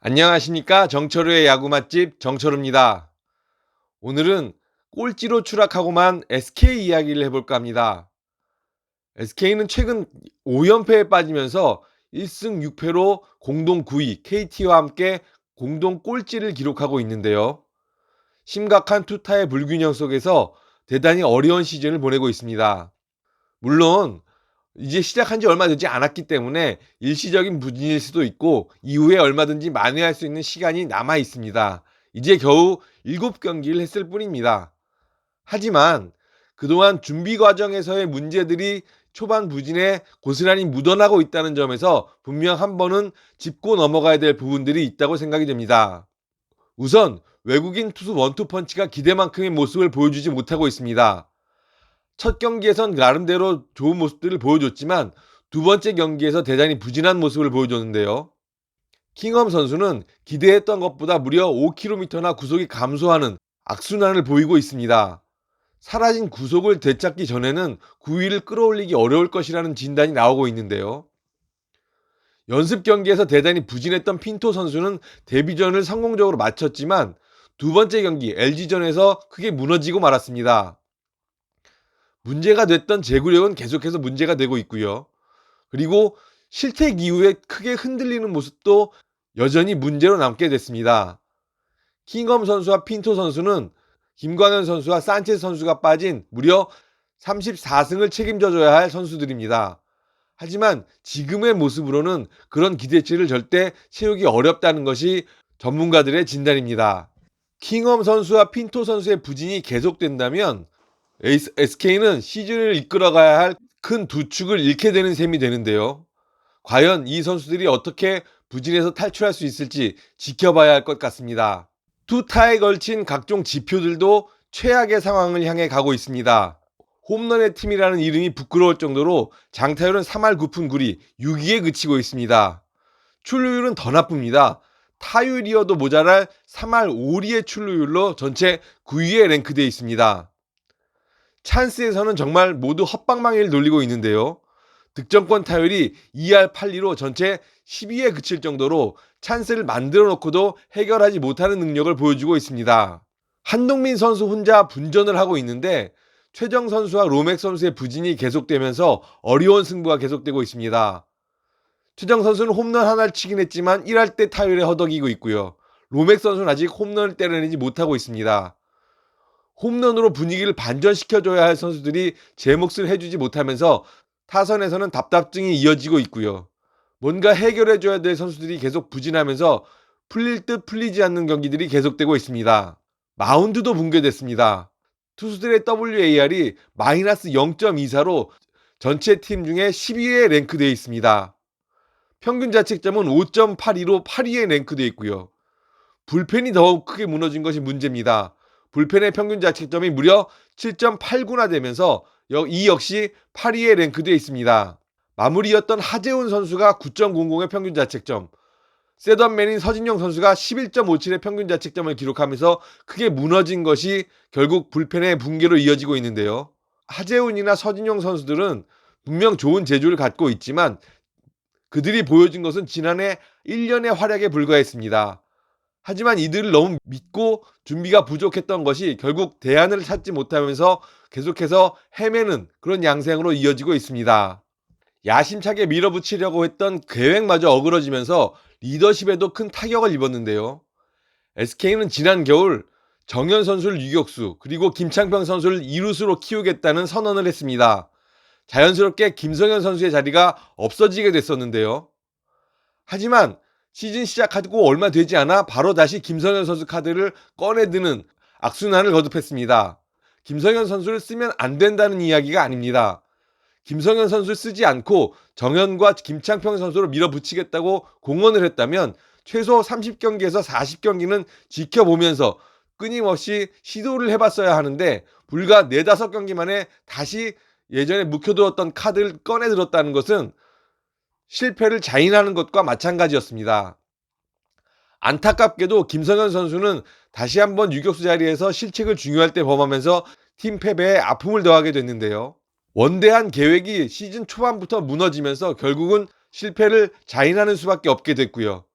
안녕하십니까. 정철우의 야구 맛집 정철우입니다. 오늘은 꼴찌로 추락하고만 SK 이야기를 해볼까 합니다. SK는 최근 5연패에 빠지면서 1승 6패로 공동 9위 KT와 함께 공동 꼴찌를 기록하고 있는데요. 심각한 투타의 불균형 속에서 대단히 어려운 시즌을 보내고 있습니다. 물론 이제 시작한 지 얼마 되지 않았기 때문에 일시적인 부진일 수도 있고 이후에 얼마든지 만회할 수 있는 시간이 남아 있습니다. 이제 겨우 7경기를 했을 뿐입니다. 하지만 그동안 준비 과정에서의 문제들이 초반 부진에 고스란히 묻어나고 있다는 점에서 분명 한 번은 짚고 넘어가야 될 부분들이 있다고 생각이 됩니다. 우선 외국인 투수 원투펀치가 기대만큼의 모습을 보여주지 못하고 있습니다. 첫 경기에선 나름대로 좋은 모습들을 보여줬지만 두 번째 경기에서 대단히 부진한 모습을 보여줬는데요. 킹엄 선수는 기대했던 것보다 무려 5km나 구속이 감소하는 악순환을 보이고 있습니다. 사라진 구속을 되찾기 전에는 9위를 끌어올리기 어려울 것이라는 진단이 나오고 있는데요. 연습 경기에서 대단히 부진했던 핀토 선수는 데뷔전을 성공적으로 마쳤지만 두 번째 경기 LG전에서 크게 무너지고 말았습니다. 문제가 됐던 제구력은 계속해서 문제가 되고 있고요. 그리고 실책 이후에 크게 흔들리는 모습도 여전히 문제로 남게 됐습니다. 킹엄 선수와 핀토 선수는 김광현 선수와 산체스 선수가 빠진 무려 34승을 책임져줘야 할 선수들입니다. 하지만 지금의 모습으로는 그런 기대치를 절대 채우기 어렵다는 것이 전문가들의 진단입니다. 킹엄 선수와 핀토 선수의 부진이 계속된다면 SK는 시즌을 이끌어가야 할 큰 두 축을 잃게 되는 셈이 되는데요. 과연 이 선수들이 어떻게 부진에서 탈출할 수 있을지 지켜봐야 할 것 같습니다. 투타에 걸친 각종 지표들도 최악의 상황을 향해 가고 있습니다. 홈런의 팀이라는 이름이 부끄러울 정도로 장타율은 3할 9푼 9리 6위에 그치고 있습니다. 출루율은 더 나쁩니다. 타율이어도 모자랄 3할 5리의 출루율로 전체 9위에 랭크되어 있습니다. 찬스에서는 정말 모두 헛방망이를 돌리고 있는데요. 득점권 타율이 2할 8리로 전체 10위에 그칠 정도로 찬스를 만들어 놓고도 해결하지 못하는 능력을 보여주고 있습니다. 한동민 선수 혼자 분전을 하고 있는데 최정 선수와 로맥 선수의 부진이 계속되면서 어려운 승부가 계속되고 있습니다. 최정 선수는 홈런 하나를 치긴 했지만 1할 때 타율에 허덕이고 있고요. 로맥 선수는 아직 홈런을 때려내지 못하고 있습니다. 홈런으로 분위기를 반전시켜줘야 할 선수들이 제 몫을 해주지 못하면서 타선에서는 답답증이 이어지고 있고요. 뭔가 해결해줘야 될 선수들이 계속 부진하면서 풀릴 듯 풀리지 않는 경기들이 계속되고 있습니다. 마운드도 붕괴됐습니다. 투수들의 WAR이 마이너스 0.24로 전체 팀 중에 10위에 랭크되어 있습니다. 평균 자책점은 5.82로 8위에 랭크되어 있고요. 불펜이 더욱 크게 무너진 것이 문제입니다. 불펜의 평균 자책점이 무려 7.89나 되면서 이 역시 8위에 랭크되어 있습니다. 마무리였던 하재훈 선수가 9.00의 평균 자책점, 세던맨인 서진용 선수가 11.57의 평균 자책점을 기록하면서 크게 무너진 것이 결국 불펜의 붕괴로 이어지고 있는데요. 하재훈이나 서진용 선수들은 분명 좋은 재주를 갖고 있지만 그들이 보여준 것은 지난해 1년의 활약에 불과했습니다. 하지만 이들을 너무 믿고 준비가 부족했던 것이 결국 대안을 찾지 못하면서 계속해서 헤매는 그런 양상으로 이어지고 있습니다. 야심차게 밀어붙이려고 했던 계획마저 어그러지면서 리더십에도 큰 타격을 입었는데요. SK는 지난 겨울 정현 선수를 유격수 그리고 김창평 선수를 이루수로 키우겠다는 선언을 했습니다. 자연스럽게 김성현 선수의 자리가 없어지게 됐었는데요. 하지만 시즌 시작하고 얼마 되지 않아 바로 다시 김성현 선수 카드를 꺼내드는 악순환을 거듭했습니다. 김성현 선수를 쓰면 안 된다는 이야기가 아닙니다. 김성현 선수를 쓰지 않고 정현과 김창평 선수로 밀어붙이겠다고 공언을 했다면 최소 30경기에서 40경기는 지켜보면서 끊임없이 시도를 해봤어야 하는데 불과 4, 5경기 만에 다시 예전에 묵혀두었던 카드를 꺼내들었다는 것은 실패를 자인하는 것과 마찬가지였습니다. 안타깝게도 김성현 선수는 다시 한번 유격수 자리에서 실책을 중요할 때 범하면서 팀 패배에 아픔을 더하게 됐는데요. 원대한 계획이 시즌 초반부터 무너지면서 결국은 실패를 자인하는 수밖에 없게 됐고요.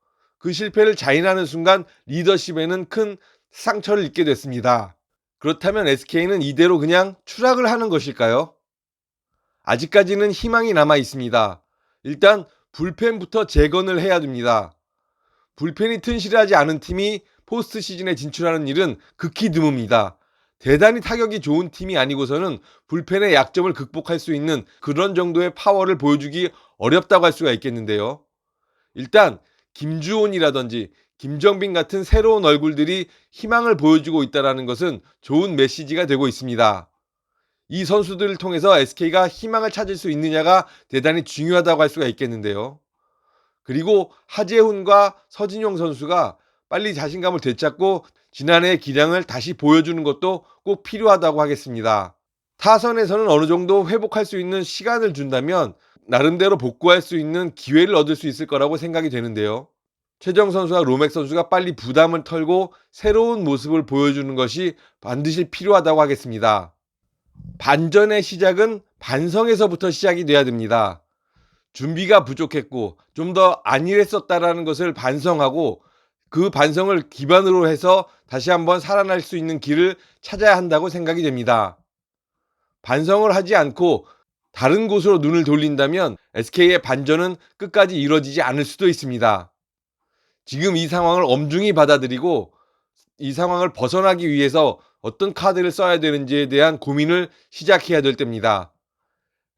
그 실패를 자인하는 순간 리더십에는 큰 상처를 입게 됐습니다. 그렇다면 SK는 이대로 그냥 추락을 하는 것일까요? 아직까지는 희망이 남아 있습니다. 일단 불펜부터 재건을 해야 됩니다. 불펜이 튼실하지 않은 팀이 포스트 시즌에 진출하는 일은 극히 드뭅니다. 대단히 타격이 좋은 팀이 아니고서는 불펜의 약점을 극복할 수 있는 그런 정도의 파워를 보여주기 어렵다고 할 수가 있겠는데요. 일단 김주원이라든지 김정빈 같은 새로운 얼굴들이 희망을 보여주고 있다는 것은 좋은 메시지가 되고 있습니다. 이 선수들을 통해서 SK가 희망을 찾을 수 있느냐가 대단히 중요하다고 할 수가 있겠는데요. 그리고 하재훈과 서진용 선수가 빨리 자신감을 되찾고 지난해의 기량을 다시 보여주는 것도 꼭 필요하다고 하겠습니다. 타선에서는 어느 정도 회복할 수 있는 시간을 준다면 나름대로 복구할 수 있는 기회를 얻을 수 있을 거라고 생각이 되는데요. 최정 선수와 로맥 선수가 빨리 부담을 털고 새로운 모습을 보여주는 것이 반드시 필요하다고 하겠습니다. 반전의 시작은 반성에서부터 시작이 돼야 됩니다. 준비가 부족했고 좀 더 안일했었다라는 것을 반성하고 그 반성을 기반으로 해서 다시 한번 살아날 수 있는 길을 찾아야 한다고 생각이 됩니다. 반성을 하지 않고 다른 곳으로 눈을 돌린다면 SK의 반전은 끝까지 이루어지지 않을 수도 있습니다. 지금 이 상황을 엄중히 받아들이고 이 상황을 벗어나기 위해서 어떤 카드를 써야 되는지에 대한 고민을 시작해야 될 때입니다.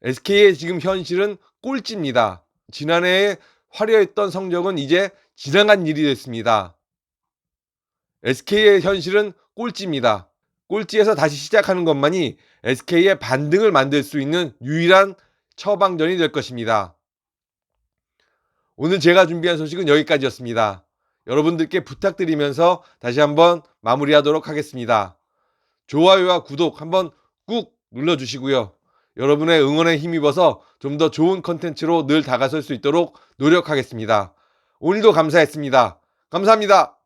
SK의 지금 현실은 꼴찌입니다. 지난해에 화려했던 성적은 이제 지나간 일이 됐습니다. SK의 현실은 꼴찌입니다. 꼴찌에서 다시 시작하는 것만이 SK의 반등을 만들 수 있는 유일한 처방전이 될 것입니다. 오늘 제가 준비한 소식은 여기까지였습니다. 여러분들께 부탁드리면서 다시 한번 마무리하도록 하겠습니다. 좋아요와 구독 한번 꾹 눌러주시고요. 여러분의 응원에 힘입어서 좀 더 좋은 컨텐츠로 늘 다가설 수 있도록 노력하겠습니다. 오늘도 감사했습니다. 감사합니다.